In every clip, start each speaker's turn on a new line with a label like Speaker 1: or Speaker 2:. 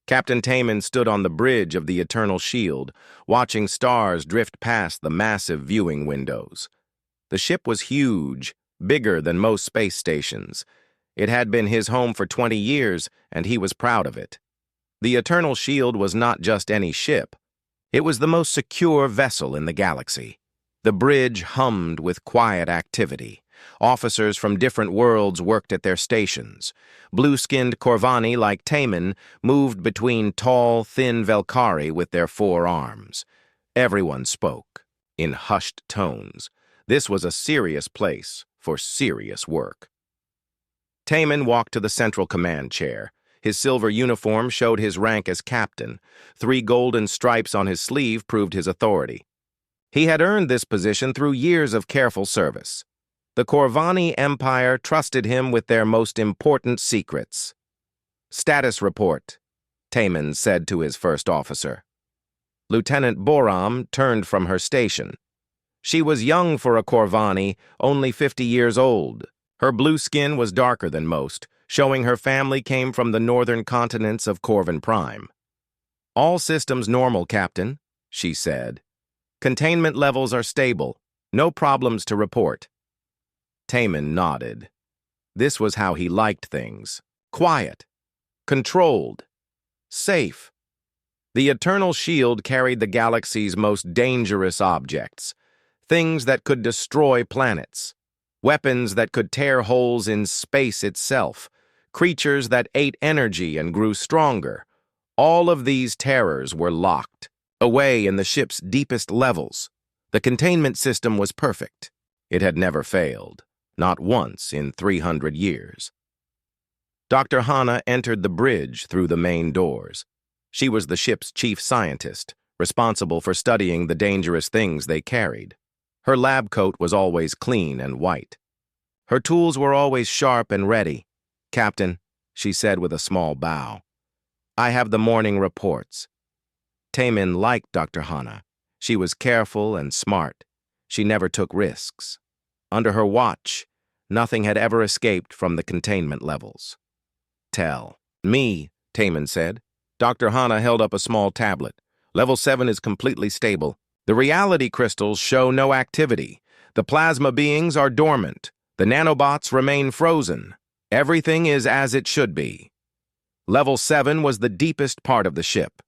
Speaker 1: Captain Taman stood on the bridge of the Eternal Shield, watching stars drift past the massive viewing windows. The ship was huge, bigger than most space stations. It had been his home for 20 years, and he was proud of it. The Eternal Shield was not just any ship. It was the most secure vessel in the galaxy. The bridge hummed with quiet activity. Officers from different worlds worked at their stations. Blue-skinned Corvani like Taman moved between tall, thin Velkari with their 4 arms. Everyone spoke, in hushed tones. This was a serious place for serious work. Taman walked to the central command chair. His silver uniform showed his rank as captain. 3 golden stripes on his sleeve proved his authority. He had earned this position through years of careful service. The Corvani Empire trusted him with their most important secrets. "Status report," Taman said to his first officer. Lieutenant Boram turned from her station. She was young for a Corvani, only 50 years old. Her blue skin was darker than most, showing her family came from the northern continents of Corvin Prime. "All systems normal, Captain," she said. "Containment levels are stable. No problems to report." Taman nodded. This was how he liked things. Quiet. Controlled. Safe. The Eternal Shield carried the galaxy's most dangerous objects. Things that could destroy planets. Weapons that could tear holes in space itself. Creatures that ate energy and grew stronger. All of these terrors were locked, away in the ship's deepest levels. The containment system was perfect. It had never failed. Not once in 300 years. Dr. Hana entered the bridge through the main doors. She was the ship's chief scientist, responsible for studying the dangerous things they carried. Her lab coat was always clean and white. Her tools were always sharp and ready. "Captain," she said with a small bow, "I have the morning reports." Taman liked Dr. Hana. She was careful and smart. She never took risks. Under her watch, nothing had ever escaped from the containment levels. "Tell me," Taman said. Dr. Hana held up a small tablet. "Level 7 is completely stable. The reality crystals show no activity. The plasma beings are dormant. The nanobots remain frozen. Everything is as it should be." Level 7 was the deepest part of the ship.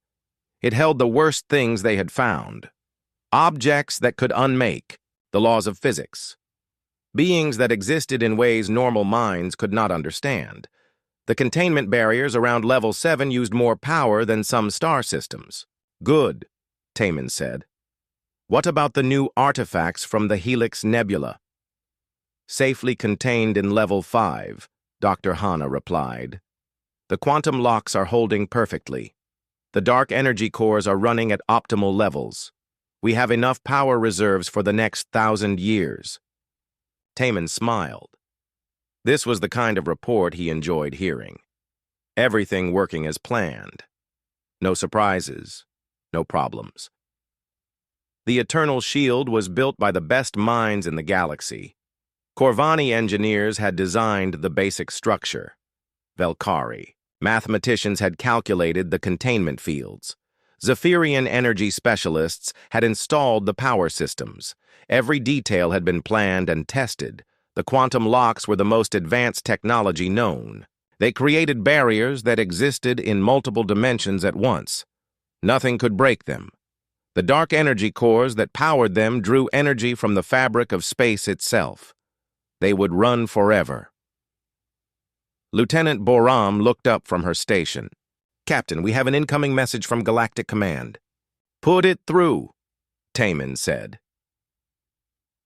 Speaker 1: It held the worst things they had found. Objects that could unmake, the laws of physics. Beings that existed in ways normal minds could not understand. The containment barriers around Level 7 used more power than some star systems. "Good," Taman said. "What about the new artifacts from the Helix Nebula?" "Safely contained in Level 5, Dr. Hana replied. "The quantum locks are holding perfectly. The dark energy cores are running at optimal levels. We have enough power reserves for the next 1,000 years. Taman smiled. This was the kind of report he enjoyed hearing. Everything working as planned. No surprises, no problems. The Eternal Shield was built by the best minds in the galaxy. Corvani engineers had designed the basic structure. Velkari. Mathematicians had calculated the containment fields. Zephyrian energy specialists had installed the power systems. Every detail had been planned and tested. The quantum locks were the most advanced technology known. They created barriers that existed in multiple dimensions at once. Nothing could break them. The dark energy cores that powered them drew energy from the fabric of space itself. They would run forever. Lieutenant Boram looked up from her station. "Captain, we have an incoming message from Galactic Command." "Put it through," Taman said.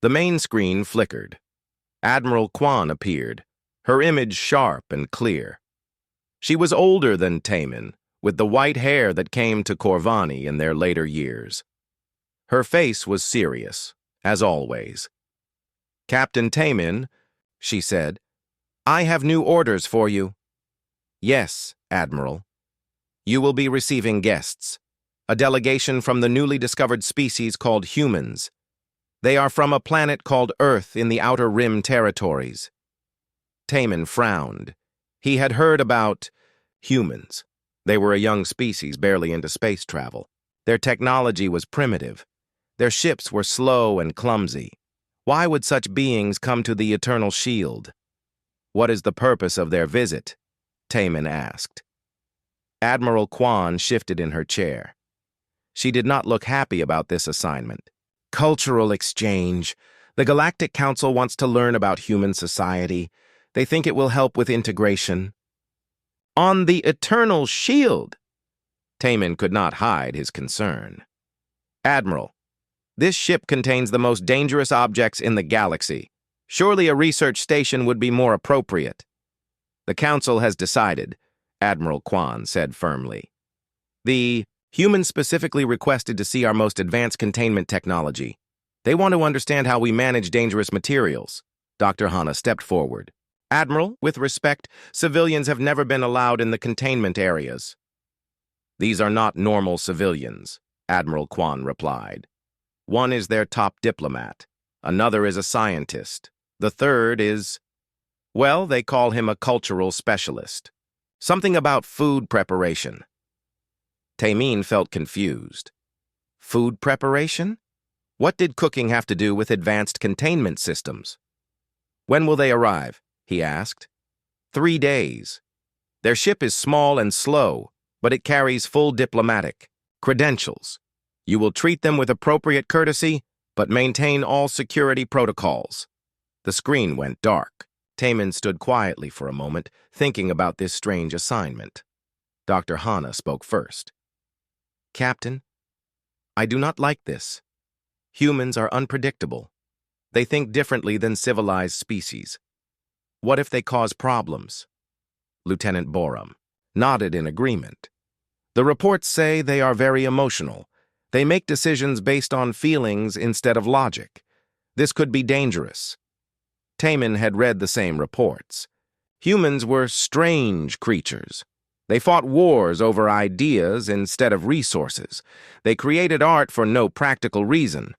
Speaker 1: The main screen flickered. Admiral Kwan appeared, her image sharp and clear. She was older than Taman, with the white hair that came to Corvani in their later years. Her face was serious, as always. "Captain Taman," she said, "I have new orders for you." "Yes, Admiral. You will be receiving guests. A delegation from the newly discovered species called humans. They are from a planet called Earth in the Outer Rim territories." Taman frowned. He had heard about humans. They were a young species barely into space travel. Their technology was primitive. Their ships were slow and clumsy. Why would such beings come to the Eternal Shield? What is the purpose of their visit? Taman asked. Admiral Kwan shifted in her chair. She did not look happy about this assignment. Cultural exchange. The Galactic Council wants to learn about human society. They think it will help with integration. On the Eternal Shield! Taman could not hide his concern. Admiral, this ship contains the most dangerous objects in the galaxy. Surely a research station would be more appropriate. The Council has decided, Admiral Kwan said firmly. The humans specifically requested to see our most advanced containment technology. They want to understand how we manage dangerous materials. Dr. Hana stepped forward. Admiral, with respect, civilians have never been allowed in the containment areas. These are not normal civilians, Admiral Kwan replied. One is their top diplomat. Another is a scientist. The third is, well, they call him a cultural specialist. Something about food preparation. Tamin felt confused. Food preparation? What did cooking have to do with advanced containment systems? When will they arrive? He asked. 3 days. Their ship is small and slow, but it carries full diplomatic credentials. You will treat them with appropriate courtesy, but maintain all security protocols. The screen went dark. Taman stood quietly for a moment, thinking about this strange assignment. Dr. Hana spoke first. Captain, I do not like this. Humans are unpredictable. They think differently than civilized species. What if they cause problems? Lieutenant Borum nodded in agreement. The reports say they are very emotional. They make decisions based on feelings instead of logic. This could be dangerous. Taman had read the same reports. Humans were strange creatures. They fought wars over ideas instead of resources. They created art for no practical reason.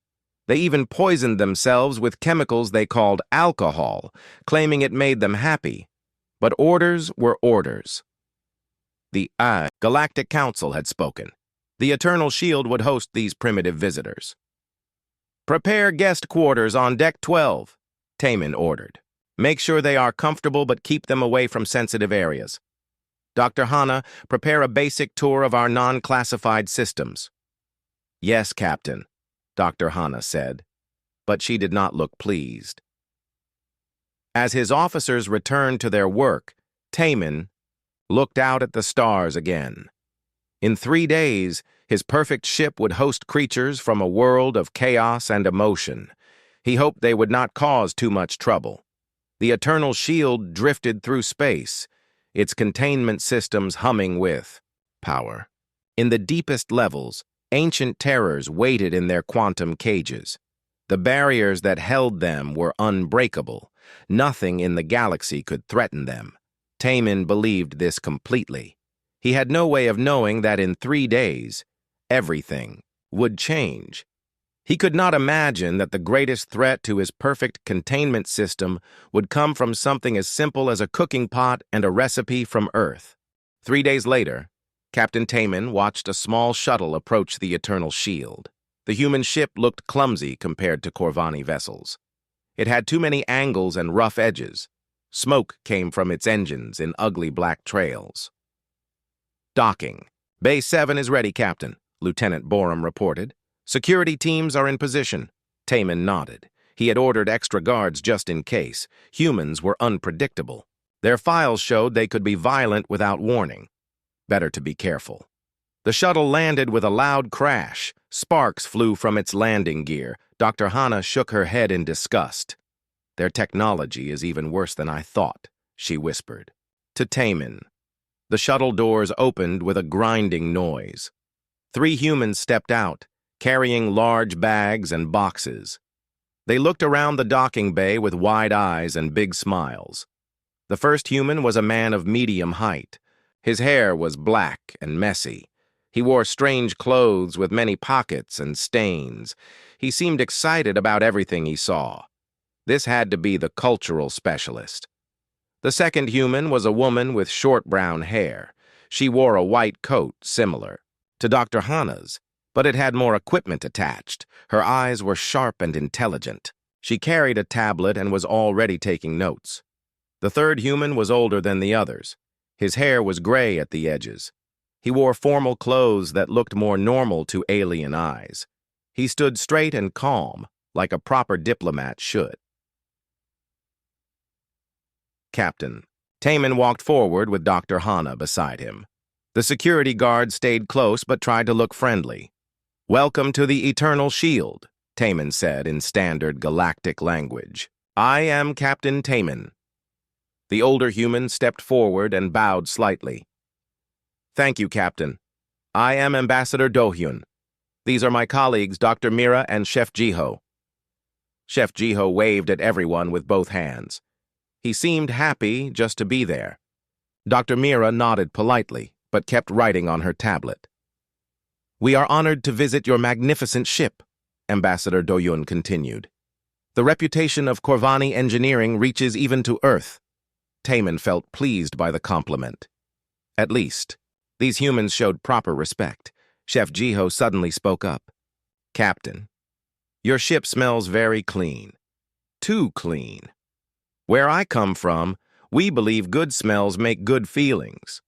Speaker 1: They even poisoned themselves with chemicals they called alcohol, claiming it made them happy. But orders were orders. The Galactic Council had spoken. The Eternal Shield would host these primitive visitors. Prepare guest quarters on Deck 12, Taman ordered. Make sure they are comfortable but keep them away from sensitive areas. Dr. Hana, prepare a basic tour of our non-classified systems. Yes, Captain, Dr. Hana said, but she did not look pleased. As his officers returned to their work, Taman looked out at the stars again. In 3 days, his perfect ship would host creatures from a world of chaos and emotion. He hoped they would not cause too much trouble. The Eternal Shield drifted through space, its containment systems humming with power. In the deepest levels, ancient terrors waited in their quantum cages. The barriers that held them were unbreakable. Nothing in the galaxy could threaten them. Taman believed this completely. He had no way of knowing that in 3 days, everything would change. He could not imagine that the greatest threat to his perfect containment system would come from something as simple as a cooking pot and a recipe from Earth. 3 days later, Captain Taman watched a small shuttle approach the Eternal Shield. The human ship looked clumsy compared to Corvani vessels. It had too many angles and rough edges. Smoke came from its engines in ugly black trails. Docking. Bay 7 is ready, Captain, Lieutenant Borum reported. Security teams are in position. Taman nodded. He had ordered extra guards just in case. Humans were unpredictable. Their files showed they could be violent without warning. Better to be careful. The shuttle landed with a loud crash. Sparks flew from its landing gear. Dr. Hana shook her head in disgust. Their technology is even worse than I thought, she whispered. To Taman. The shuttle doors opened with a grinding noise. 3 humans stepped out, carrying large bags and boxes. They looked around the docking bay with wide eyes and big smiles. The first human was a man of medium height. His hair was black and messy. He wore strange clothes with many pockets and stains. He seemed excited about everything he saw. This had to be the cultural specialist. The second human was a woman with short brown hair. She wore a white coat similar to Dr. Hana's, but it had more equipment attached. Her eyes were sharp and intelligent. She carried a tablet and was already taking notes. The third human was older than the others. His hair was gray at the edges. He wore formal clothes that looked more normal to alien eyes. He stood straight and calm, like a proper diplomat should. Captain. Taman walked forward with Dr. Hana beside him. The security guard stayed close but tried to look friendly. "Welcome to the Eternal Shield," Taman said in standard galactic language. "I am Captain Taman." The older human stepped forward and bowed slightly. "Thank you, Captain. I am Ambassador Do-hyun. These are my colleagues, Dr. Mira and Chef Jiho." Chef Jiho waved at everyone with both hands. He seemed happy just to be there. Dr. Mira nodded politely, but kept writing on her tablet. "We are honored to visit your magnificent ship," Ambassador Do-hyun continued. "The reputation of Corvani engineering reaches even to Earth." Taman felt pleased by the compliment. At least, these humans showed proper respect. Chef Jiho suddenly spoke up. "Captain, your ship smells very clean. Too clean. Where I come from, we believe good smells make good feelings.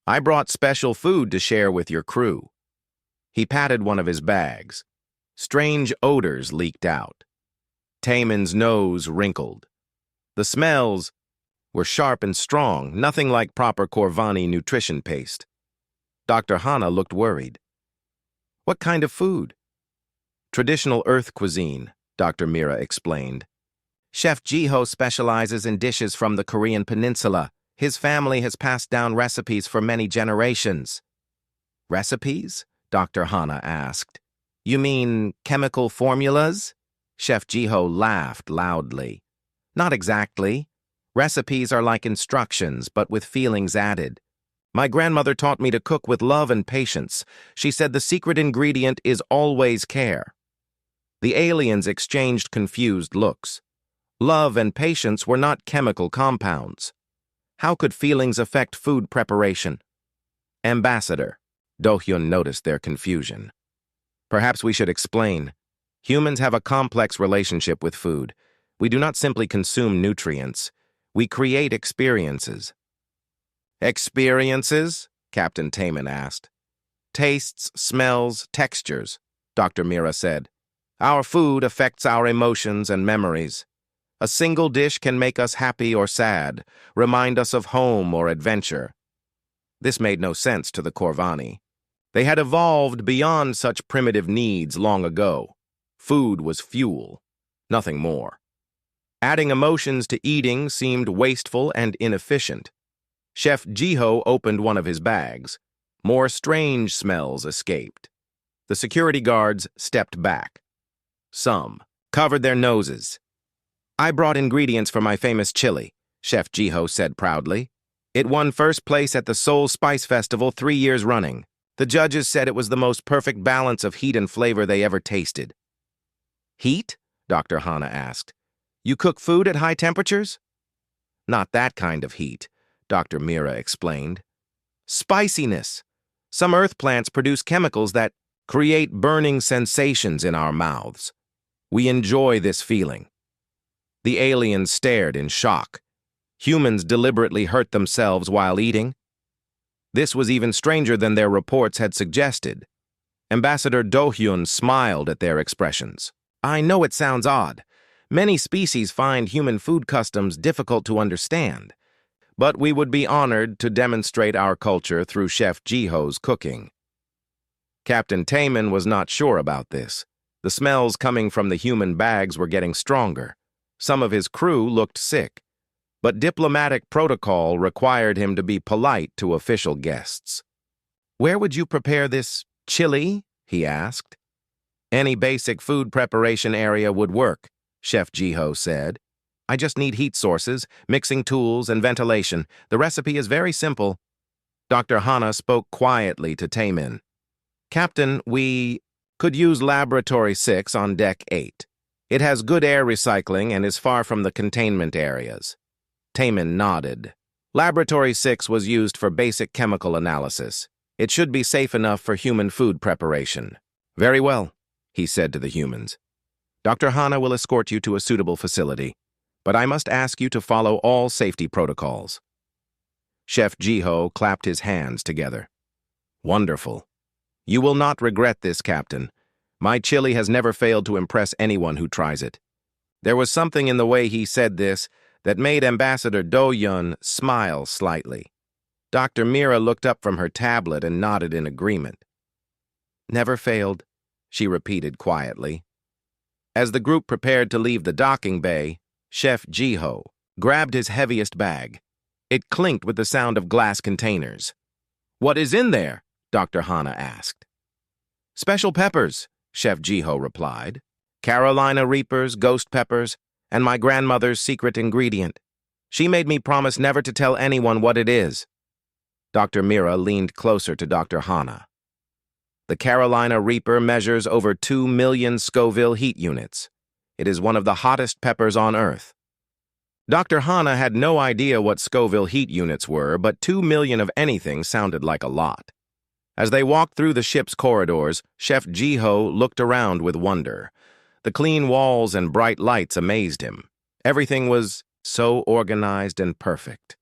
Speaker 1: I brought special food to share with your crew." He patted one of his bags. Strange odors leaked out. Taman's nose wrinkled. The smells were sharp and strong, nothing like proper Corvani nutrition paste. Dr. Hana looked worried. "What kind of food?" "Traditional Earth cuisine," Dr. Mira explained. "Chef Jiho specializes in dishes from the Korean peninsula. His family has passed down recipes for many generations." "Recipes?" Dr. Hana asked. "You mean chemical formulas?" Chef Jiho laughed loudly. "Not exactly. Recipes are like instructions, but with feelings added. My grandmother taught me to cook with love and patience. She said the secret ingredient is always care." The aliens exchanged confused looks. Love and patience were not chemical compounds. How could feelings affect food preparation? "Ambassador," Do-hyun noticed their confusion. "Perhaps we should explain. Humans have a complex relationship with food. We do not simply consume nutrients. We create experiences." "Experiences?" Captain Taman asked. "Tastes, smells, textures," Dr. Mira said. "Our food affects our emotions and memories. A single dish can make us happy or sad, remind us of home or adventure." This made no sense to the Corvani. They had evolved beyond such primitive needs long ago. Food was fuel, nothing more. Adding emotions to eating seemed wasteful and inefficient. Chef Jiho opened one of his bags. More strange smells escaped. The security guards stepped back. Some covered their noses. "I brought ingredients for my famous chili," Chef Jiho said proudly. "It won first place at the Seoul Spice Festival 3 years running. The judges said it was the most perfect balance of heat and flavor they ever tasted." "Heat?" Dr. Hana asked. "You cook food at high temperatures?" "Not that kind of heat," Dr. Mira explained. "Spiciness. Some earth plants produce chemicals that create burning sensations in our mouths. We enjoy this feeling." The aliens stared in shock. Humans deliberately hurt themselves while eating? This was even stranger than their reports had suggested. Ambassador Do-hyun smiled at their expressions. "I know it sounds odd. Many species find human food customs difficult to understand. But we would be honored to demonstrate our culture through Chef Jiho's cooking." Captain Taman was not sure about this. The smells coming from the human bags were getting stronger. Some of his crew looked sick. But diplomatic protocol required him to be polite to official guests. "Where would you prepare this chili?" he asked. "Any basic food preparation area would work," Chef Jiho said. "I just need heat sources, mixing tools, and ventilation. The recipe is very simple." Dr. Hana spoke quietly to Taman. "Captain, we could use Laboratory 6 on Deck 8. It has good air recycling and is far from the containment areas." Taman nodded. Laboratory 6 was used for basic chemical analysis. It should be safe enough for human food preparation. Very well, he said to the humans. Dr. Hana will escort you to a suitable facility, but I must ask you to follow all safety protocols. Chef Jiho clapped his hands together. Wonderful. You will not regret this, Captain. My chili has never failed to impress anyone who tries it. There was something in the way he said this that made Ambassador Do-yun smile slightly. Dr. Mira looked up from her tablet and nodded in agreement. Never failed, she repeated quietly. As the group prepared to leave the docking bay, Chef Jiho grabbed his heaviest bag. It clinked with the sound of glass containers. What is in there? Dr. Hana asked. Special peppers, Chef Jiho replied. Carolina Reapers, ghost peppers, and my grandmother's secret ingredient. She made me promise never to tell anyone what it is. Dr. Mira leaned closer to Dr. Hana. The Carolina Reaper measures over 2 million Scoville heat units. It is one of the hottest peppers on Earth. Dr. Hana had no idea what Scoville heat units were, but 2 million of anything sounded like a lot. As they walked through the ship's corridors, Chef Jiho looked around with wonder. The clean walls and bright lights amazed him. Everything was so organized and perfect.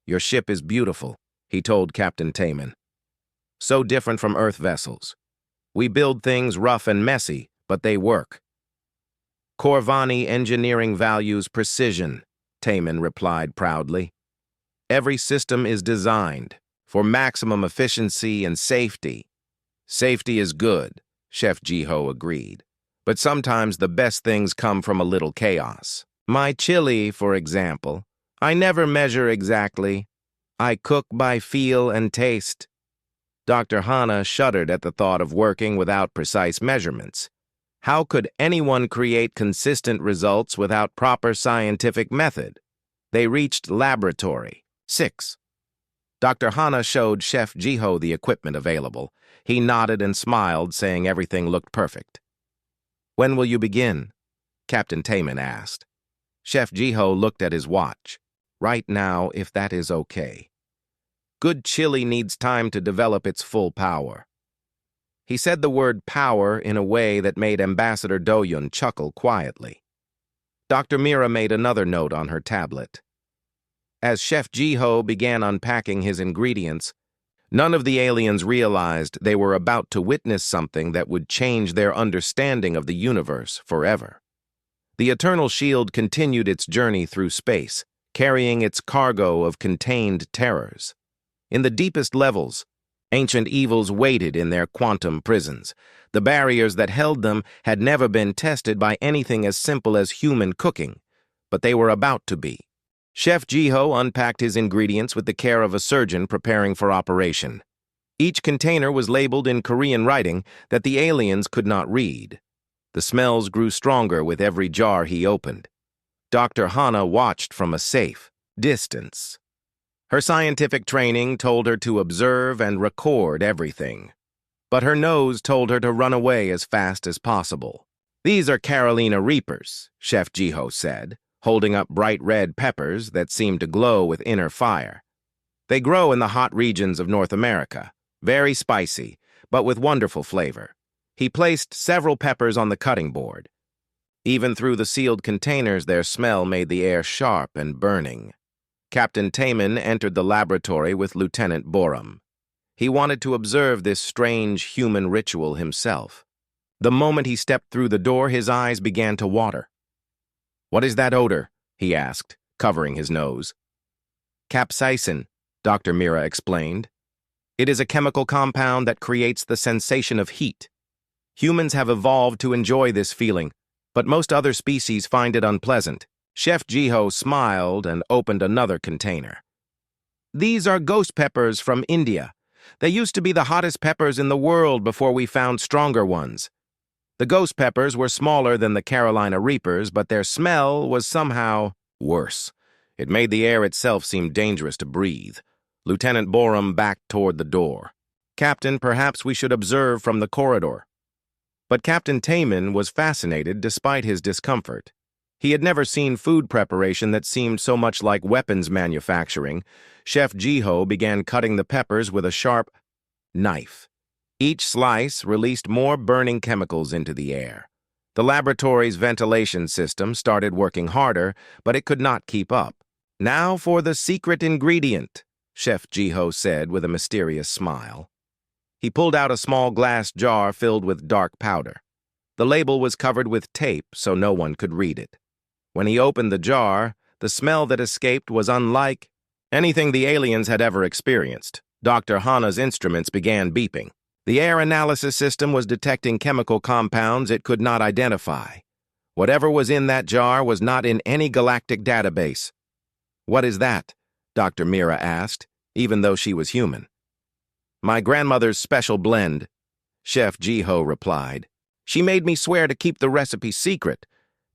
Speaker 1: Your ship is beautiful, he told Captain Taman. So different from Earth vessels. We build things rough and messy, but they work. Corvani engineering values precision, Taman replied proudly. Every system is designed for maximum efficiency and safety. Safety is good, Chef Jiho agreed. But sometimes the best things come from a little chaos. My chili, for example, I never measure exactly. I cook by feel and taste. Dr. Hana shuddered at the thought of working without precise measurements. How could anyone create consistent results without proper scientific method? They reached Laboratory 6. Dr. Hana showed Chef Jiho the equipment available. He nodded and smiled, saying everything looked perfect. When will you begin? Captain Taman asked. Chef Jiho looked at his watch. Right now, if that is okay. Good chili needs time to develop its full power. He said the word power in a way that made Ambassador Do-yun chuckle quietly. Dr. Mira made another note on her tablet. As Chef Jiho began unpacking his ingredients, none of the aliens realized they were about to witness something that would change their understanding of the universe forever. The Eternal Shield continued its journey through space, carrying its cargo of contained terrors. In the deepest levels, ancient evils waited in their quantum prisons. The barriers that held them had never been tested by anything as simple as human cooking, but they were about to be. Chef Jiho unpacked his ingredients with the care of a surgeon preparing for operation. Each container was labeled in Korean writing that the aliens could not read. The smells grew stronger with every jar he opened. Dr. Hana watched from a safe distance. Her scientific training told her to observe and record everything. But her nose told her to run away as fast as possible. These are Carolina Reapers, Chef Jiho said, holding up bright red peppers that seemed to glow with inner fire. They grow in the hot regions of North America, very spicy, but with wonderful flavor. He placed several peppers on the cutting board. Even through the sealed containers, their smell made the air sharp and burning. Captain Taman entered the laboratory with Lieutenant Borum. He wanted to observe this strange human ritual himself. The moment he stepped through the door, his eyes began to water. What is that odor? He asked, covering his nose. Capsaicin, Dr. Mira explained. It is a chemical compound that creates the sensation of heat. Humans have evolved to enjoy this feeling, but most other species find it unpleasant. Chef Jiho smiled and opened another container. These are ghost peppers from India. They used to be the hottest peppers in the world before we found stronger ones. The ghost peppers were smaller than the Carolina Reapers, but their smell was somehow worse. It made the air itself seem dangerous to breathe. Lieutenant Borum backed toward the door. Captain, perhaps we should observe from the corridor. But Captain Taman was fascinated despite his discomfort. He had never seen food preparation that seemed so much like weapons manufacturing. Chef Jiho began cutting the peppers with a sharp knife. Each slice released more burning chemicals into the air. The laboratory's ventilation system started working harder, but it could not keep up. "Now for the secret ingredient," Chef Jiho said with a mysterious smile. He pulled out a small glass jar filled with dark powder. The label was covered with tape so no one could read it. When he opened the jar, the smell that escaped was unlike anything the aliens had ever experienced. Dr. Hana's instruments began beeping. The air analysis system was detecting chemical compounds it could not identify. Whatever was in that jar was not in any galactic database. "What is that?" Dr. Mira asked, even though she was human. "My grandmother's special blend," Chef Jiho replied. "She made me swear to keep the recipe secret,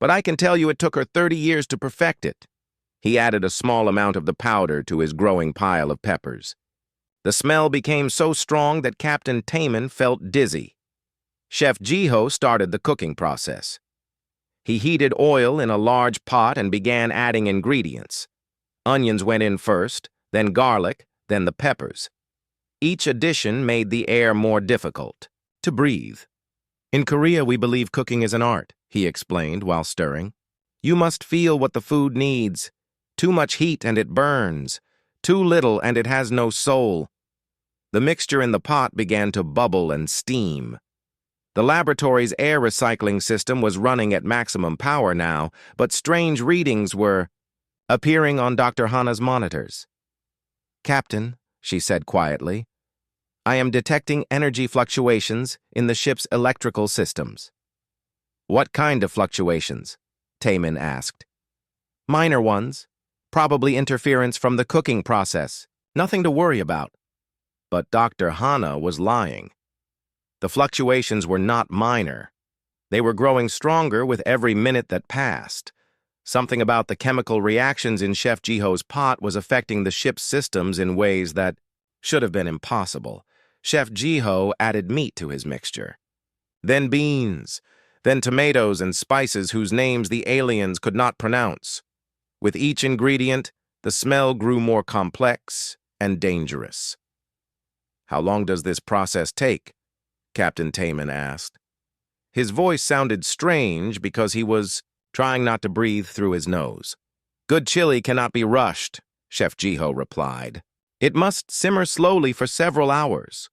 Speaker 1: but I can tell you it took her 30 years to perfect it." He added a small amount of the powder to his growing pile of peppers. The smell became so strong that Captain Taman felt dizzy. Chef Jiho started the cooking process. He heated oil in a large pot and began adding ingredients. Onions went in first, then garlic, then the peppers. Each addition made the air more difficult to breathe. "In Korea, we believe cooking is an art," he explained while stirring. "You must feel what the food needs. Too much heat and it burns. Too little and it has no soul." The mixture in the pot began to bubble and steam. The laboratory's air recycling system was running at maximum power now, but strange readings were appearing on Dr. Hana's monitors. "Captain," she said quietly, "I am detecting energy fluctuations in the ship's electrical systems." "What kind of fluctuations?" Taman asked. "Minor ones. Probably interference from the cooking process. Nothing to worry about." But Dr. Hana was lying. The fluctuations were not minor. They were growing stronger with every minute that passed. Something about the chemical reactions in Chef Jiho's pot was affecting the ship's systems in ways that should have been impossible. Chef Jiho added meat to his mixture. Then beans, then tomatoes and spices whose names the aliens could not pronounce. With each ingredient, the smell grew more complex and dangerous. "How long does this process take?" Captain Taman asked. His voice sounded strange because he was trying not to breathe through his nose. "Good chili cannot be rushed," Chef Jiho replied. "It must simmer slowly for several hours.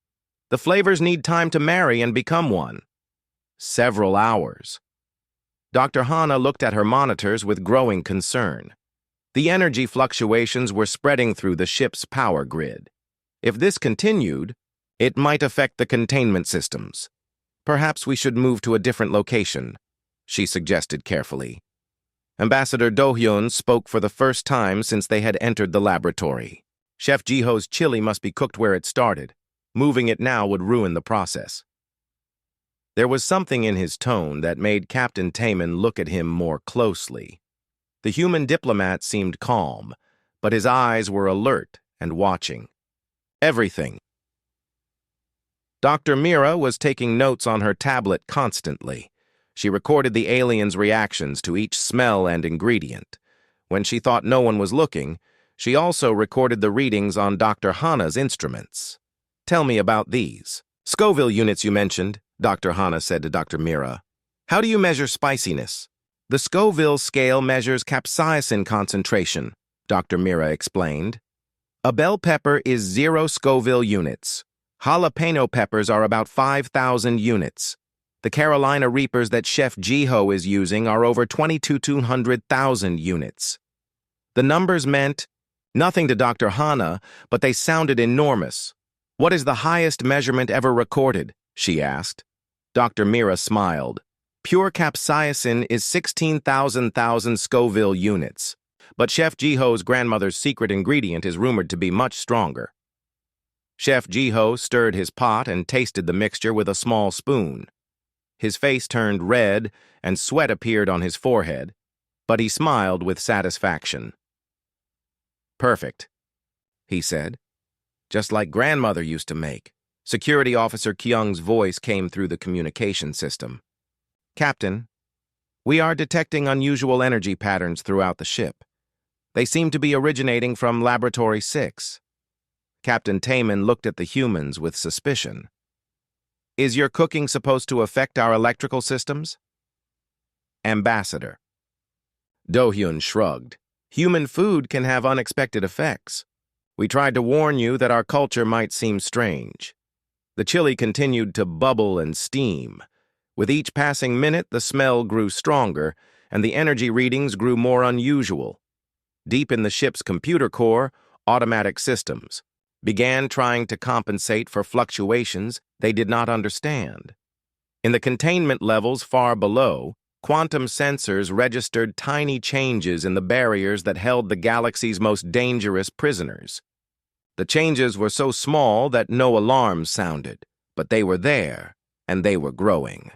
Speaker 1: The flavors need time to marry and become one." Several hours. Dr. Hana looked at her monitors with growing concern. The energy fluctuations were spreading through the ship's power grid. If this continued, it might affect the containment systems. "Perhaps we should move to a different location," she suggested carefully. Ambassador Do-hyun spoke for the first time since they had entered the laboratory. Chef Jiho's chili must be cooked where it started. Moving it now would ruin the process. There was something in his tone that made Captain Taman look at him more closely. The human diplomat seemed calm, but his eyes were alert and watching. Everything. Dr. Mira was taking notes on her tablet constantly. She recorded the aliens' reactions to each smell and ingredient. When she thought no one was looking, she also recorded the readings on Dr. Hana's instruments. "Tell me about these." "Scoville units you mentioned," Dr. Hana said to Dr. Mira. "How do you measure spiciness?" "The Scoville scale measures capsaicin concentration," Dr. Mira explained. "A bell pepper is 0 Scoville units. Jalapeno peppers are about 5,000 units. The Carolina Reapers that Chef Jiho is using are over 200,000 units." The numbers meant nothing to Dr. Hana, but they sounded enormous. "What is the highest measurement ever recorded?" she asked. Dr. Mira smiled. "Pure capsaicin is 16,000 Scoville units. But Chef Jiho's grandmother's secret ingredient is rumored to be much stronger." Chef Jiho stirred his pot and tasted the mixture with a small spoon. His face turned red and sweat appeared on his forehead, but he smiled with satisfaction. "Perfect," he said. "Just like grandmother used to make." Security Officer Kyung's voice came through the communication system. "Captain, We are detecting unusual energy patterns throughout the ship. They seem to be originating from Laboratory 6. Captain Taman looked at the humans with suspicion. Is your cooking supposed to affect our electrical systems? Ambassador. Do-hyun shrugged. Human food can have unexpected effects. We tried to warn you that our culture might seem strange. The chili continued to bubble and steam. With each passing minute, the smell grew stronger, and the energy readings grew more unusual. Deep in the ship's computer core, automatic systems began trying to compensate for fluctuations they did not understand. In the containment levels far below, quantum sensors registered tiny changes in the barriers that held the galaxy's most dangerous prisoners. The changes were so small that no alarms sounded, but they were there, and they were growing.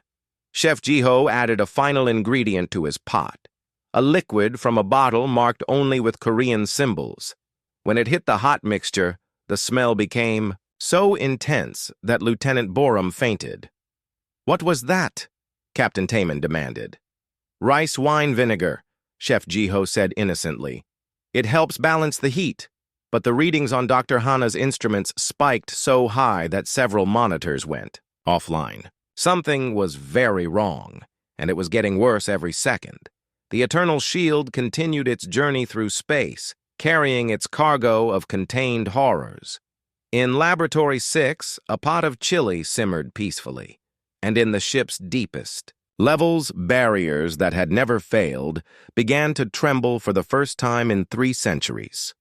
Speaker 1: Chef Jiho added a final ingredient to his pot, a liquid from a bottle marked only with Korean symbols. When it hit the hot mixture, the smell became so intense that Lieutenant Borum fainted. "What was that?" Captain Taman demanded. "Rice wine vinegar," Chef Jiho said innocently. "It helps balance the heat, but the readings on Dr. Hana's instruments spiked so high that several monitors went offline. Something was very wrong, and it was getting worse every second. The Eternal Shield continued its journey through space, carrying its cargo of contained horrors. In Laboratory 6, a pot of chili simmered peacefully, and in the ship's deepest levels, barriers that had never failed began to tremble for the first time in 3 centuries.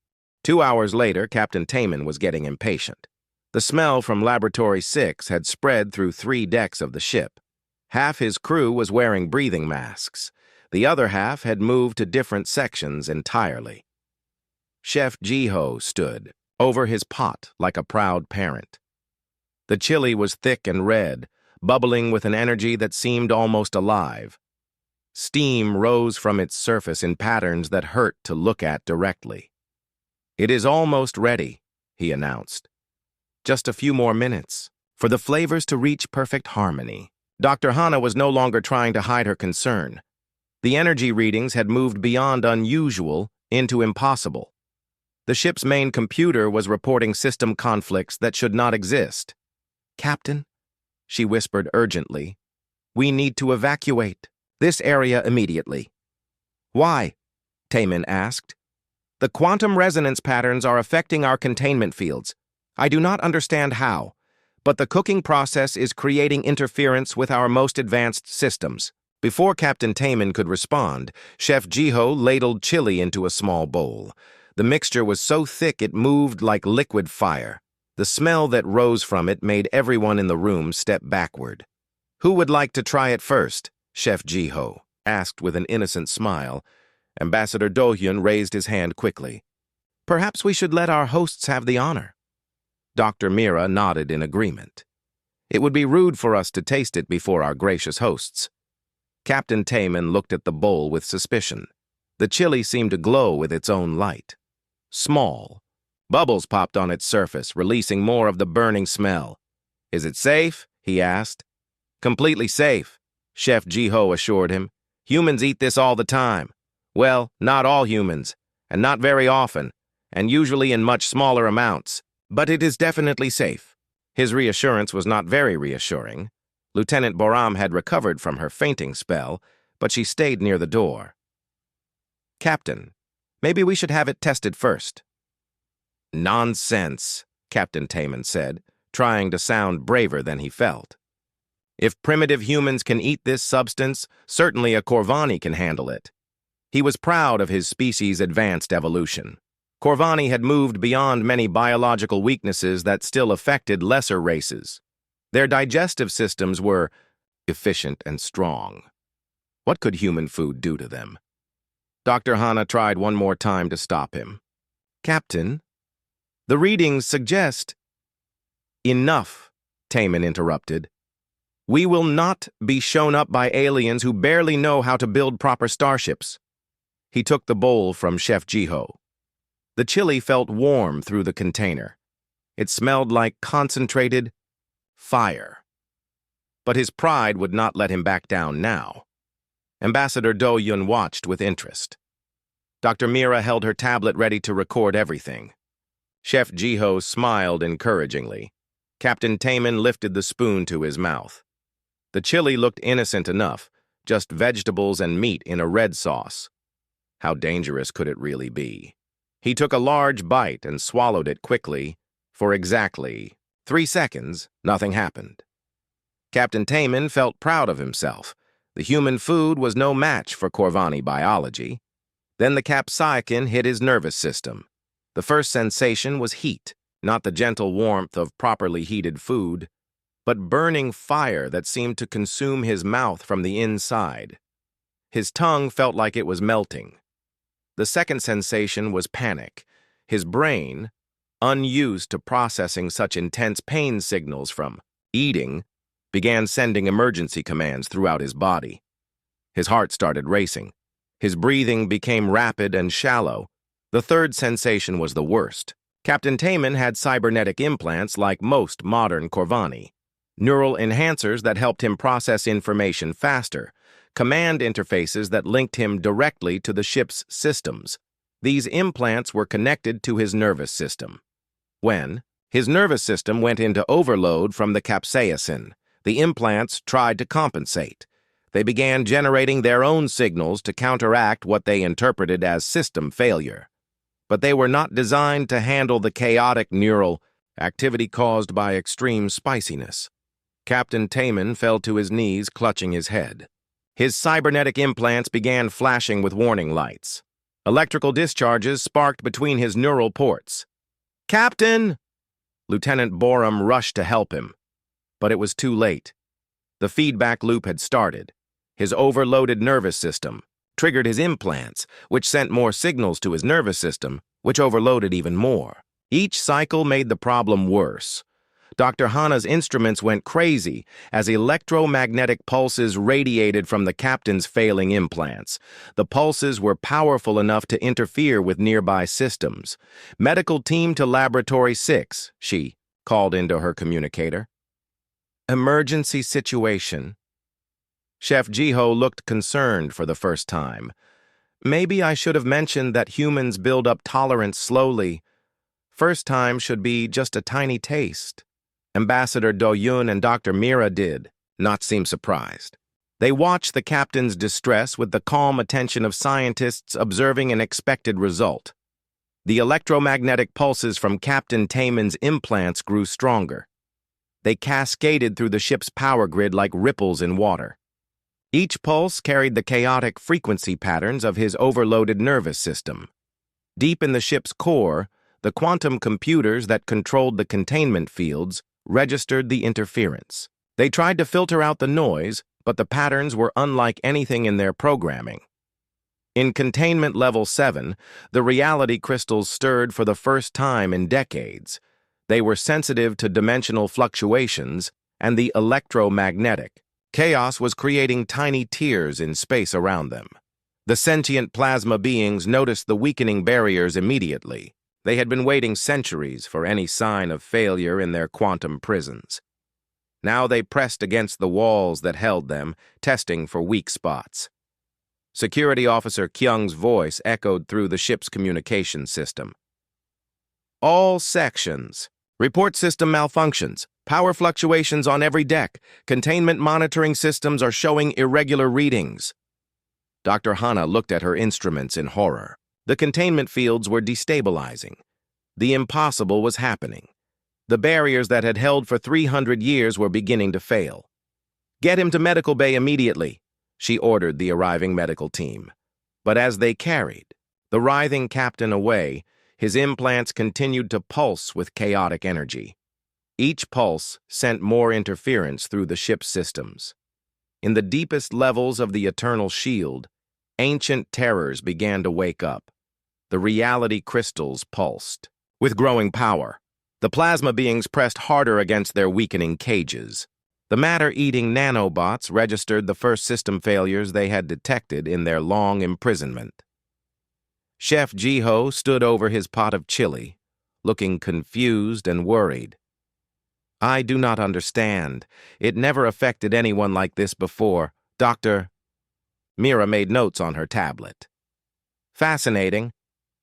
Speaker 1: 2 hours later, Captain Taman was getting impatient. The smell from Laboratory 6 had spread through 3 decks of the ship. Half his crew was wearing breathing masks. The other half had moved to different sections entirely. Chef Jiho stood over his pot like a proud parent. The chili was thick and red, bubbling with an energy that seemed almost alive. Steam rose from its surface in patterns that hurt to look at directly. "It is almost ready," he announced. "Just a few more minutes for the flavors to reach perfect harmony." Dr. Hana was no longer trying to hide her concern. The energy readings had moved beyond unusual into impossible. The ship's main computer was reporting system conflicts that should not exist. "Captain," she whispered urgently, "we need to evacuate this area immediately." "Why?" Taman asked. "The quantum resonance patterns are affecting our containment fields. I do not understand how, but the cooking process is creating interference with our most advanced systems." Before Captain Taman could respond, Chef Jiho ladled chili into a small bowl. The mixture was so thick it moved like liquid fire. The smell that rose from it made everyone in the room step backward. "Who would like to try it first?" Chef Jiho asked with an innocent smile. Ambassador Do-hyun raised his hand quickly. "Perhaps we should let our hosts have the honor." Dr. Mira nodded in agreement. "It would be rude for us to taste it before our gracious hosts." Captain Taman looked at the bowl with suspicion. The chili seemed to glow with its own light. Small. Bubbles popped on its surface, releasing more of the burning smell. "Is it safe?" he asked. "Completely safe," Chef Jiho assured him. "Humans eat this all the time. Well, not all humans, and not very often, and usually in much smaller amounts. But it is definitely safe." His reassurance was not very reassuring. Lieutenant Boram had recovered from her fainting spell, but she stayed near the door. "Captain, maybe we should have it tested first." "Nonsense," Captain Taman said, trying to sound braver than he felt. "If primitive humans can eat this substance, certainly a Corvani can handle it." He was proud of his species' advanced evolution. Corvani had moved beyond many biological weaknesses that still affected lesser races. Their digestive systems were efficient and strong. What could human food do to them? Dr. Hana tried one more time to stop him. "Captain, the readings suggest—" "Enough," Taman interrupted. "We will not be shown up by aliens who barely know how to build proper starships." He took the bowl from Chef Jiho. The chili felt warm through the container. It smelled like concentrated fire. But his pride would not let him back down now. Ambassador Do Yun watched with interest. Dr. Mira held her tablet ready to record everything. Chef Jiho smiled encouragingly. Captain Taman lifted the spoon to his mouth. The chili looked innocent enough, just vegetables and meat in a red sauce. How dangerous could it really be? He took a large bite and swallowed it quickly. For exactly 3 seconds, nothing happened. Captain Taman felt proud of himself. The human food was no match for Corvani biology. Then the capsaicin hit his nervous system. The first sensation was heat, not the gentle warmth of properly heated food, but burning fire that seemed to consume his mouth from the inside. His tongue felt like it was melting. The second sensation was panic. His brain, unused to processing such intense pain signals from eating, began sending emergency commands throughout his body. His heart started racing. His breathing became rapid and shallow. The third sensation was the worst. Captain Taman had cybernetic implants like most modern Corvani. Neural enhancers that helped him process information faster. Command interfaces that linked him directly to the ship's systems. These implants were connected to his nervous system. When his nervous system went into overload from the capsaicin, the implants tried to compensate. They began generating their own signals to counteract what they interpreted as system failure. But they were not designed to handle the chaotic neural activity caused by extreme spiciness. Captain Taman fell to his knees, clutching his head. His cybernetic implants began flashing with warning lights. Electrical discharges sparked between his neural ports. "Captain!" Lieutenant Borum rushed to help him. But it was too late. The feedback loop had started. His overloaded nervous system triggered his implants, which sent more signals to his nervous system, which overloaded even more. Each cycle made the problem worse. Dr. Hana's instruments went crazy as electromagnetic pulses radiated from the captain's failing implants. The pulses were powerful enough to interfere with nearby systems. "Medical team to Laboratory 6, she called into her communicator. "Emergency situation." Chef Jiho looked concerned for the first time. "Maybe I should have mentioned that humans build up tolerance slowly. First time should be just a tiny taste." Ambassador Do Yun and Dr. Mira did not seem surprised. They watched the captain's distress with the calm attention of scientists observing an expected result. The electromagnetic pulses from Captain Taman's implants grew stronger. They cascaded through the ship's power grid like ripples in water. Each pulse carried the chaotic frequency patterns of his overloaded nervous system. Deep in the ship's core, the quantum computers that controlled the containment fields registered the interference. They tried to filter out the noise, but the patterns were unlike anything in their programming. In Containment Level 7, the reality crystals stirred for the first time in decades. They were sensitive to dimensional fluctuations and the electromagnetic. Chaos was creating tiny tears in space around them. The sentient plasma beings noticed the weakening barriers immediately. They had been waiting centuries for any sign of failure in their quantum prisons. Now they pressed against the walls that held them, testing for weak spots. Security Officer Kyung's voice echoed through the ship's communication system. "All sections. Report system malfunctions. Power fluctuations on every deck. Containment monitoring systems are showing irregular readings." Dr. Hana looked at her instruments in horror. The containment fields were destabilizing. The impossible was happening. The barriers that had held for 300 years were beginning to fail. "Get him to medical bay immediately," she ordered the arriving medical team. But as they carried the writhing captain away, his implants continued to pulse with chaotic energy. Each pulse sent more interference through the ship's systems. In the deepest levels of the eternal shield, ancient terrors began to wake up. The reality crystals pulsed. With growing power, the plasma beings pressed harder against their weakening cages. The matter-eating nanobots registered the first system failures they had detected in their long imprisonment. Chef Jiho stood over his pot of chili, looking confused and worried. "I do not understand. It never affected anyone like this before. Dr. Mira made notes on her tablet. Fascinating.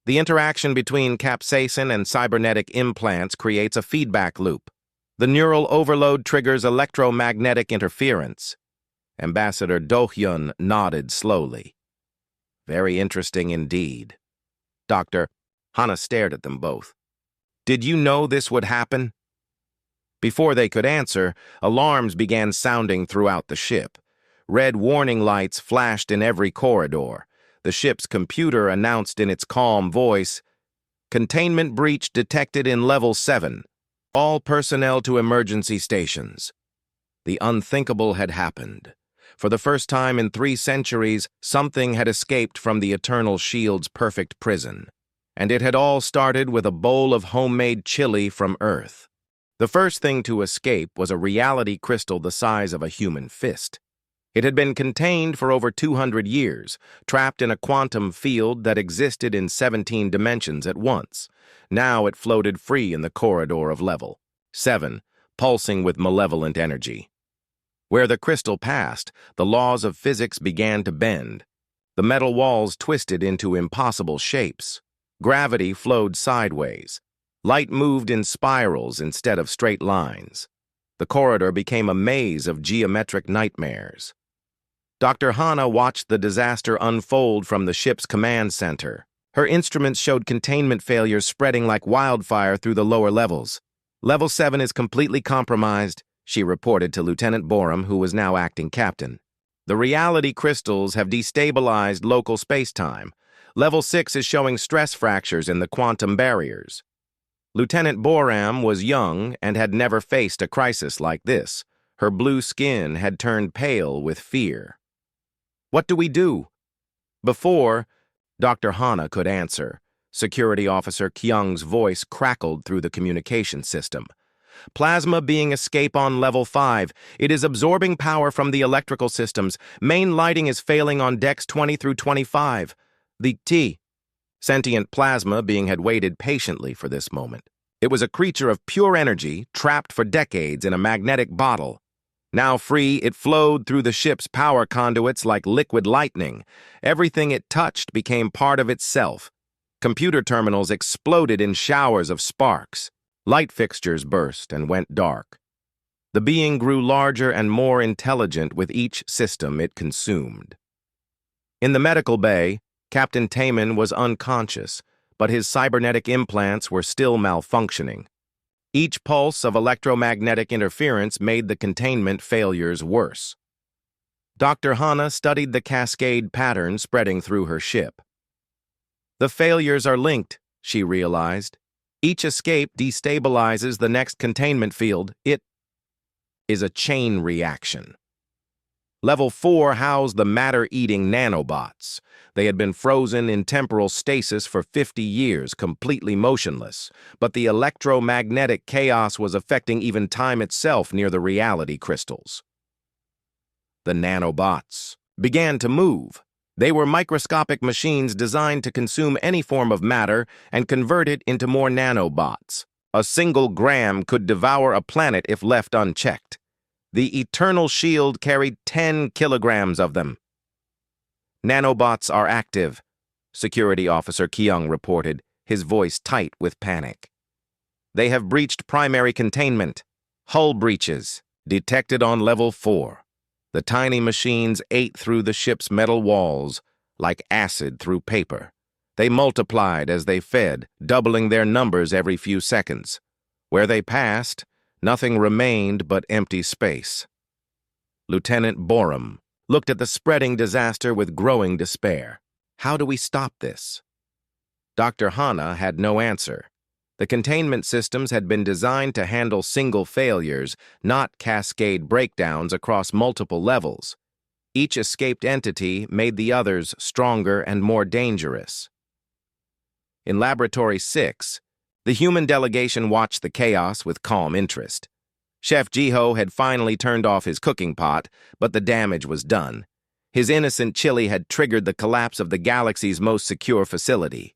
Speaker 1: The interaction between capsaicin and cybernetic implants creates a feedback loop. The neural overload triggers electromagnetic interference. Ambassador Do-hyun nodded slowly. Very interesting indeed. Dr. Hana stared at them both. Did you know this would happen? Before they could answer, alarms began sounding throughout the ship. Red warning lights flashed in every corridor. The ship's computer announced in its calm voice, "Containment breach detected in Level 7. All personnel to emergency stations." The unthinkable had happened. For the first time in 3 centuries, something had escaped from the Eternal Shield's perfect prison. And it had all started with a bowl of homemade chili from Earth. The first thing to escape was a reality crystal the size of a human fist. It had been contained for over 200 years, trapped in a quantum field that existed in 17 dimensions at once. Now it floated free in the corridor of Level 7, pulsing with malevolent energy. Where the crystal passed, the laws of physics began to bend. The metal walls twisted into impossible shapes. Gravity flowed sideways. Light moved in spirals instead of straight lines. The corridor became a maze of geometric nightmares. Dr. Hana watched the disaster unfold from the ship's command center. Her instruments showed containment failures spreading like wildfire through the lower levels. "Level 7 is completely compromised," she reported to Lieutenant Borum, who was now acting captain. "The reality crystals have destabilized local space-time. Level 6 is showing stress fractures in the quantum barriers." Lieutenant Borum was young and had never faced a crisis like this. Her blue skin had turned pale with fear. "What do we do?" Before Dr. Hana could answer, Security Officer Kyung's voice crackled through the communication system. "Plasma being escape on Level 5. It is absorbing power from the electrical systems. Main lighting is failing on decks 20 through 25. The Sentient plasma being had waited patiently for this moment. It was a creature of pure energy, trapped for decades in a magnetic bottle. Now free, it flowed through the ship's power conduits like liquid lightning. Everything it touched became part of itself. Computer terminals exploded in showers of sparks. Light fixtures burst and went dark. The being grew larger and more intelligent with each system it consumed. In the medical bay, Captain Taman was unconscious, but his cybernetic implants were still malfunctioning. Each pulse of electromagnetic interference made the containment failures worse. Dr. Hana studied the cascade pattern spreading through her ship. The failures are linked, she realized. Each escape destabilizes the next containment field. It is a chain reaction. Level 4 housed the matter-eating nanobots. They had been frozen in temporal stasis for 50 years, completely motionless, but the electromagnetic chaos was affecting even time itself near the reality crystals. The nanobots began to move. They were microscopic machines designed to consume any form of matter and convert it into more nanobots. A single gram could devour a planet if left unchecked. The Eternal Shield carried 10 kilograms of them. "Nanobots are active," Security Officer Kyung reported, his voice tight with panic. "They have breached primary containment. Hull breaches, detected on Level 4. The tiny machines ate through the ship's metal walls like acid through paper. They multiplied as they fed, doubling their numbers every few seconds. Where they passed, nothing remained but empty space." Lieutenant Borum looked at the spreading disaster with growing despair. How do we stop this? Dr. Hana had no answer. The containment systems had been designed to handle single failures, not cascade breakdowns across multiple levels. Each escaped entity made the others stronger and more dangerous. In Laboratory 6, the human delegation watched the chaos with calm interest. Chef Jiho had finally turned off his cooking pot, but the damage was done. His innocent chili had triggered the collapse of the galaxy's most secure facility.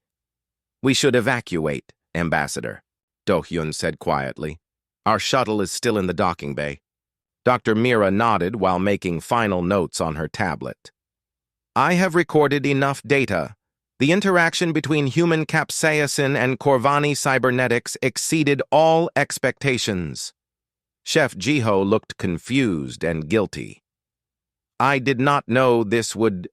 Speaker 1: "We should evacuate, Ambassador," Do-hyun said quietly. "Our shuttle is still in the docking bay." Dr. Mira nodded while making final notes on her tablet. I have recorded enough data. The interaction between human capsaicin and Corvani cybernetics exceeded all expectations. Chef Jiho looked confused and guilty. I did not know this would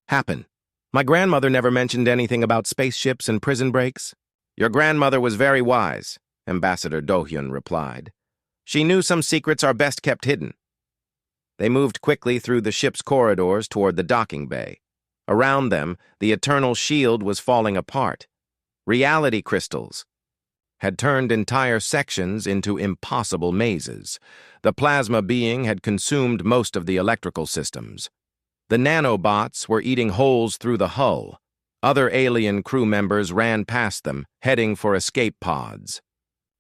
Speaker 1: happen. My grandmother never mentioned anything about spaceships and prison breaks. Your grandmother was very wise, Ambassador Do-hyun replied. She knew some secrets are best kept hidden. They moved quickly through the ship's corridors toward the docking bay. Around them, the eternal shield was falling apart. Reality crystals had turned entire sections into impossible mazes. The plasma being had consumed most of the electrical systems. The nanobots were eating holes through the hull. Other alien crew members ran past them, heading for escape pods.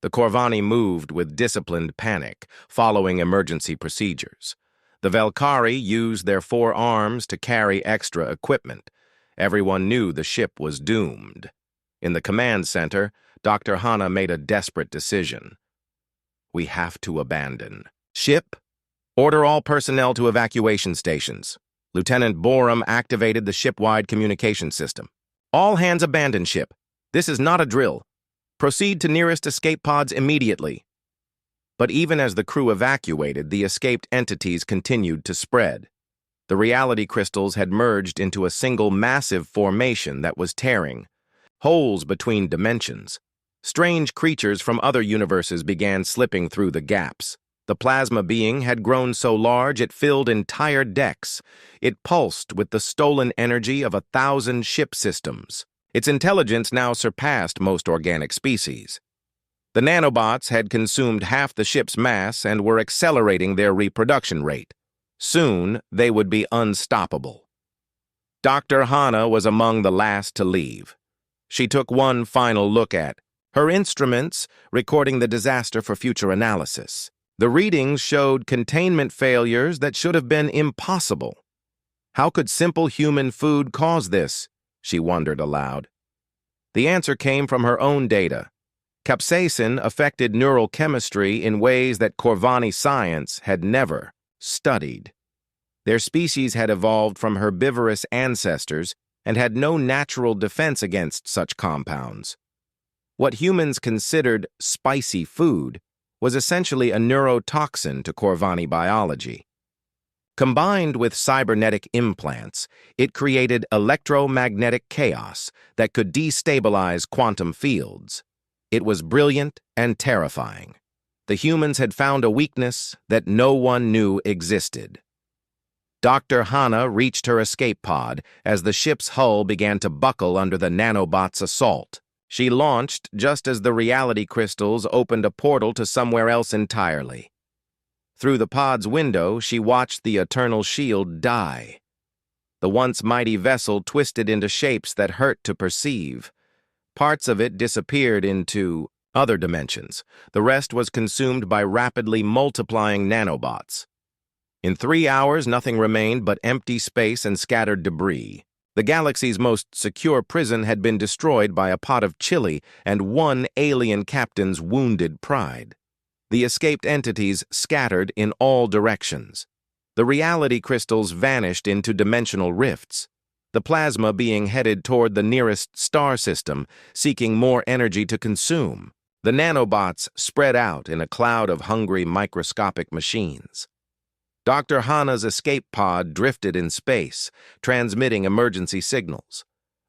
Speaker 1: The Corvani moved with disciplined panic, following emergency procedures. The Velkari used their 4 arms to carry extra equipment. Everyone knew the ship was doomed. In the command center, Dr. Hana made a desperate decision. We have to abandon. Ship, order all personnel to evacuation stations. Lieutenant Borum activated the ship-wide communication system. All hands abandon ship. This is not a drill. Proceed to nearest escape pods immediately. But even as the crew evacuated, the escaped entities continued to spread. The reality crystals had merged into a single massive formation that was tearing. Holes between dimensions. Strange creatures from other universes began slipping through the gaps. The plasma being had grown so large it filled entire decks. It pulsed with the stolen energy of 1,000 ship systems. Its intelligence now surpassed most organic species. The nanobots had consumed half the ship's mass and were accelerating their reproduction rate. Soon, they would be unstoppable. Dr. Hana was among the last to leave. She took one final look at her instruments, recording the disaster for future analysis. The readings showed containment failures that should have been impossible. How could simple human food cause this? She wondered aloud. The answer came from her own data. Capsaicin affected neural chemistry in ways that Corvani science had never studied. Their species had evolved from herbivorous ancestors and had no natural defense against such compounds. What humans considered spicy food was essentially a neurotoxin to Corvani biology. Combined with cybernetic implants, it created electromagnetic chaos that could destabilize quantum fields. It was brilliant and terrifying. The humans had found a weakness that no one knew existed. Dr. Hana reached her escape pod as the ship's hull began to buckle under the nanobot's assault. She launched just as the reality crystals opened a portal to somewhere else entirely. Through the pod's window, she watched the eternal shield die. The once mighty vessel twisted into shapes that hurt to perceive. Parts of it disappeared into other dimensions. The rest was consumed by rapidly multiplying nanobots. In 3 hours, nothing remained but empty space and scattered debris. The galaxy's most secure prison had been destroyed by a pot of chili and one alien captain's wounded pride. The escaped entities scattered in all directions. The reality crystals vanished into dimensional rifts. The plasma being headed toward the nearest star system, seeking more energy to consume. The nanobots spread out in a cloud of hungry microscopic machines. Dr. Hana's escape pod drifted in space, transmitting emergency signals.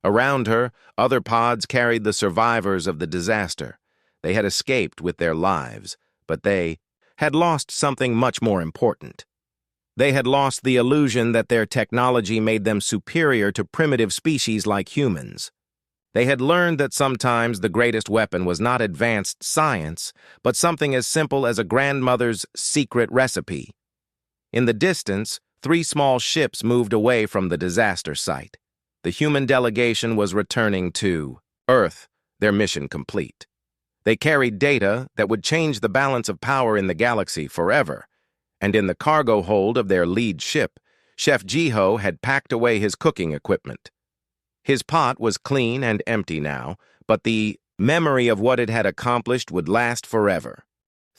Speaker 1: Around her, other pods carried the survivors of the disaster. They had escaped with their lives, but they had lost something much more important. They had lost the illusion that their technology made them superior to primitive species like humans. They had learned that sometimes the greatest weapon was not advanced science, but something as simple as a grandmother's secret recipe. In the distance, 3 small ships moved away from the disaster site. The human delegation was returning to Earth, their mission complete. They carried data that would change the balance of power in the galaxy forever, and in the cargo hold of their lead ship, Chef Jiho had packed away his cooking equipment. His pot was clean and empty now, but the memory of what it had accomplished would last forever.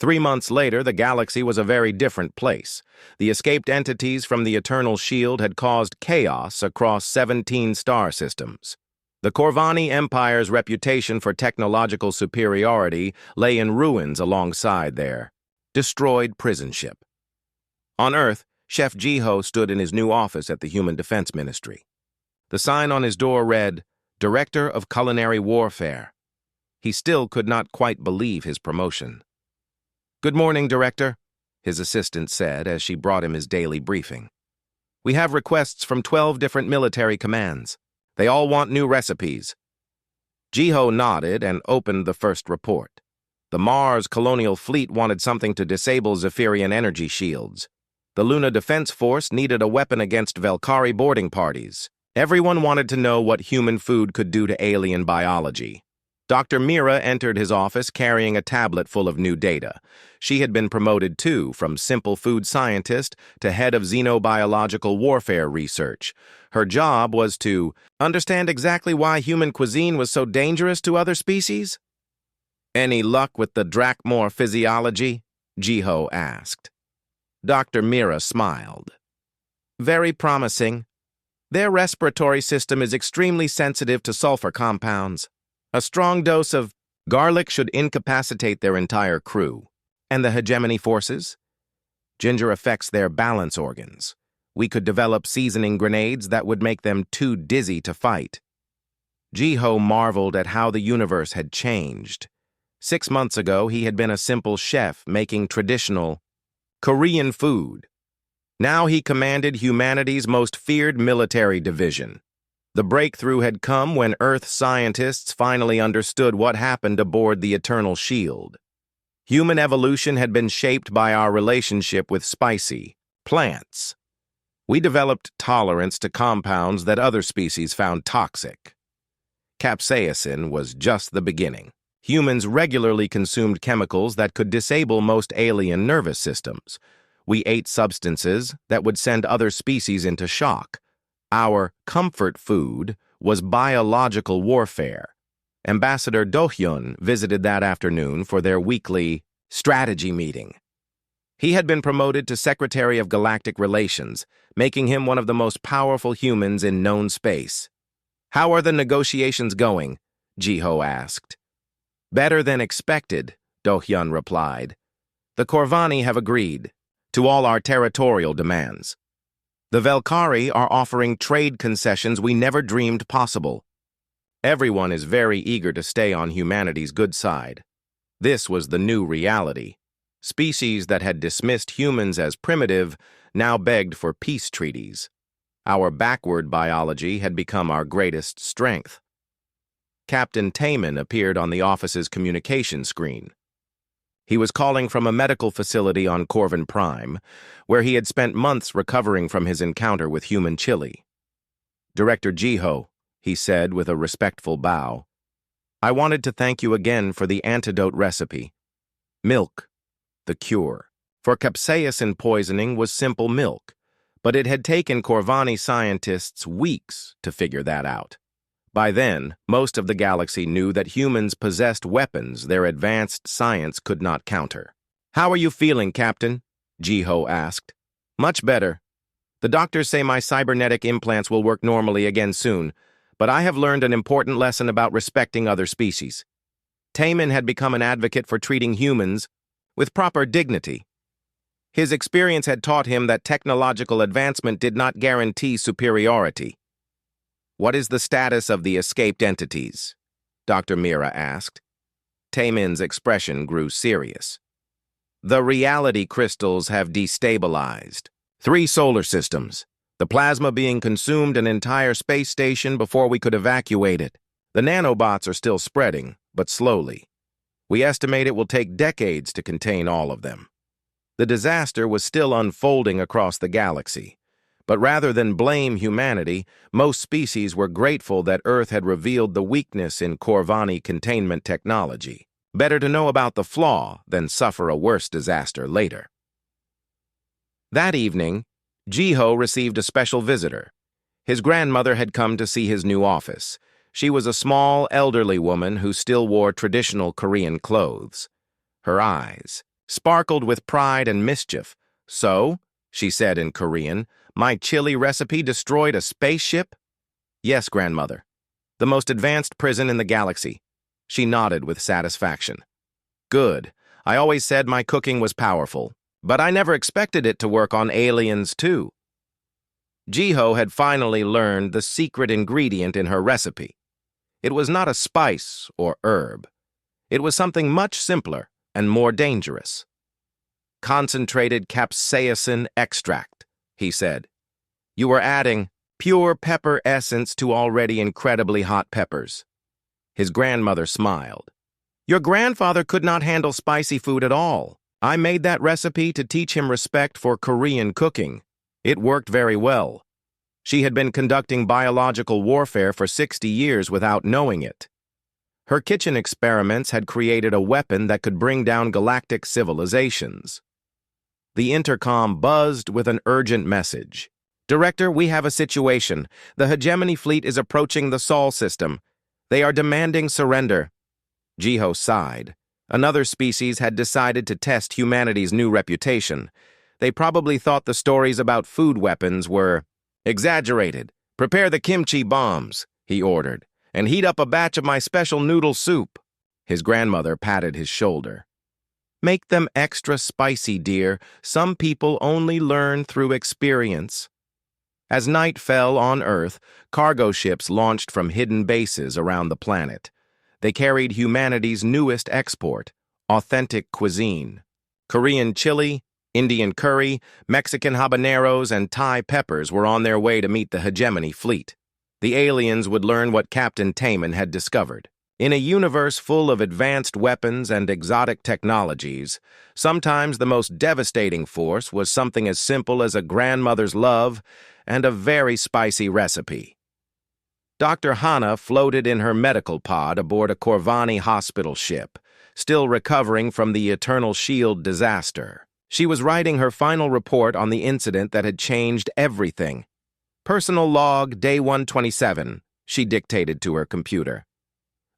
Speaker 1: 3 months later, the galaxy was a very different place. The escaped entities from the Eternal Shield had caused chaos across 17 star systems. The Corvani Empire's reputation for technological superiority lay in ruins alongside their destroyed prison ship. On Earth, Chef Jiho stood in his new office at the Human Defense Ministry. The sign on his door read, Director of Culinary Warfare. He still could not quite believe his promotion. "Good morning, Director," his assistant said as she brought him his daily briefing. "We have requests from 12 different military commands. They all want new recipes." Jiho nodded and opened the first report. The Mars colonial fleet wanted something to disable Zephyrian energy shields. The Luna Defense Force needed a weapon against Valkyrie boarding parties. Everyone wanted to know what human food could do to alien biology. Dr. Mira entered his office carrying a tablet full of new data. She had been promoted, too, from simple food scientist to head of xenobiological warfare research. Her job was to understand exactly why human cuisine was so dangerous to other species. "Any luck with the Drachmore physiology?" Jiho asked. Dr. Mira smiled. "Very promising. Their respiratory system is extremely sensitive to sulfur compounds. A strong dose of garlic should incapacitate their entire crew. And the hegemony forces? Ginger affects their balance organs. We could develop seasoning grenades that would make them too dizzy to fight." Jiho marveled at how the universe had changed. 6 months ago, he had been a simple chef making traditional Korean food. Now he commanded humanity's most feared military division. The breakthrough had come when Earth scientists finally understood what happened aboard the Eternal Shield. Human evolution had been shaped by our relationship with spicy plants. We developed tolerance to compounds that other species found toxic. Capsaicin was just the beginning. Humans regularly consumed chemicals that could disable most alien nervous systems. We ate substances that would send other species into shock. Our comfort food was biological warfare. Ambassador Do-hyun visited that afternoon for their weekly strategy meeting. He had been promoted to Secretary of Galactic Relations, making him one of the most powerful humans in known space. "How are the negotiations going?" Jiho asked. "Better than expected," Do-hyun replied. "The Corvani have agreed to all our territorial demands. The Valkyrie are offering trade concessions we never dreamed possible. Everyone is very eager to stay on humanity's good side. This was the new reality. Species that had dismissed humans as primitive now begged for peace treaties. Our backward biology had become our greatest strength." Captain Taman appeared on the office's communication screen. He was calling from a medical facility on Corvin Prime, where he had spent months recovering from his encounter with human chili. "Director Jiho," he said with a respectful bow, "I wanted to thank you again for the antidote recipe. Milk, the cure. For capsaicin poisoning was simple milk, but it had taken Corvani scientists weeks to figure that out. By then, most of the galaxy knew that humans possessed weapons their advanced science could not counter. "How are you feeling, Captain?" Jiho asked. "Much better. The doctors say my cybernetic implants will work normally again soon, but I have learned an important lesson about respecting other species." Taman had become an advocate for treating humans with proper dignity. His experience had taught him that technological advancement did not guarantee superiority. "What is the status of the escaped entities?" Dr. Mira asked. Taman's expression grew serious. "The reality crystals have destabilized 3 solar systems, the plasma being consumed an entire space station before we could evacuate it. The nanobots are still spreading, but slowly. We estimate it will take decades to contain all of them." The disaster was still unfolding across the galaxy. But rather than blame humanity, most species were grateful that Earth had revealed the weakness in Corvani containment technology. Better to know about the flaw than suffer a worse disaster later. That evening, Jiho received a special visitor. His grandmother had come to see his new office. She was a small, elderly woman who still wore traditional Korean clothes. Her eyes, sparkled with pride and mischief. "So," she said in Korean, "my chili recipe destroyed a spaceship?" "Yes, grandmother. The most advanced prison in the galaxy." She nodded with satisfaction. "Good. I always said my cooking was powerful, but I never expected it to work on aliens, too." Jiho had finally learned the secret ingredient in her recipe. It was not a spice or herb. It was something much simpler and more dangerous. "Concentrated capsaicin extract," he said. "You are adding pure pepper essence to already incredibly hot peppers." His grandmother smiled. "Your grandfather could not handle spicy food at all. I made that recipe to teach him respect for Korean cooking. It worked very well." She had been conducting biological warfare for 60 years without knowing it. Her kitchen experiments had created a weapon that could bring down galactic civilizations. The intercom buzzed with an urgent message. "Director, we have a situation. The hegemony fleet is approaching the Sol system. They are demanding surrender." Jiho sighed. Another species had decided to test humanity's new reputation. They probably thought the stories about food weapons were exaggerated. "Prepare the kimchi bombs," he ordered, "and heat up a batch of my special noodle soup." His grandmother patted his shoulder. "Make them extra spicy, dear. Some people only learn through experience." As night fell on Earth, cargo ships launched from hidden bases around the planet. They carried humanity's newest export, authentic cuisine. Korean chili, Indian curry, Mexican habaneros, and Thai peppers were on their way to meet the hegemony fleet. The aliens would learn what Captain Taman had discovered. In a universe full of advanced weapons and exotic technologies, sometimes the most devastating force was something as simple as a grandmother's love and a very spicy recipe. Dr. Hana floated in her medical pod aboard a Corvani hospital ship, still recovering from the Eternal Shield disaster. She was writing her final report on the incident that had changed everything. "Personal log, day 127, she dictated to her computer.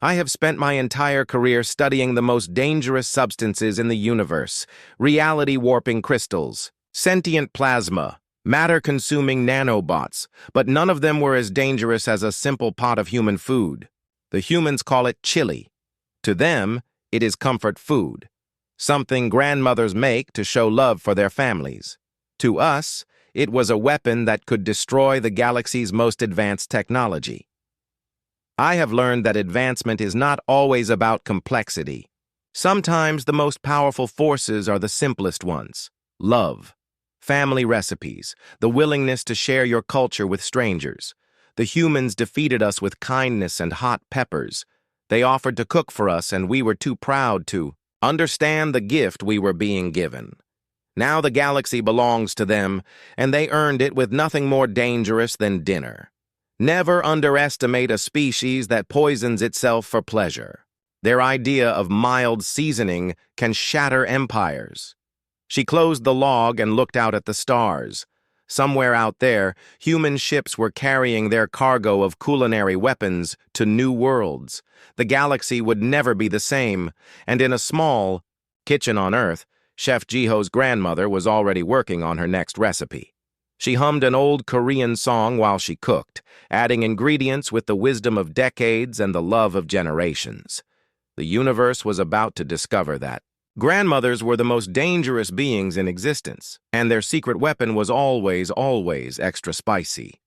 Speaker 1: "I have spent my entire career studying the most dangerous substances in the universe, reality-warping crystals, sentient plasma, matter-consuming nanobots, but none of them were as dangerous as a simple pot of human food. The humans call it chili. To them, it is comfort food, something grandmothers make to show love for their families. To us, it was a weapon that could destroy the galaxy's most advanced technology. I have learned that advancement is not always about complexity. Sometimes the most powerful forces are the simplest ones. Love, family recipes, the willingness to share your culture with strangers. The humans defeated us with kindness and hot peppers. They offered to cook for us, and we were too proud to understand the gift we were being given. Now the galaxy belongs to them, and they earned it with nothing more dangerous than dinner. Never underestimate a species that poisons itself for pleasure. Their idea of mild seasoning can shatter empires." She closed the log and looked out at the stars. Somewhere out there, human ships were carrying their cargo of culinary weapons to new worlds. The galaxy would never be the same, and in a small kitchen on Earth, Chef Jiho's grandmother was already working on her next recipe. She hummed an old Korean song while she cooked, adding ingredients with the wisdom of decades and the love of generations. The universe was about to discover that grandmothers were the most dangerous beings in existence, and their secret weapon was always extra spicy.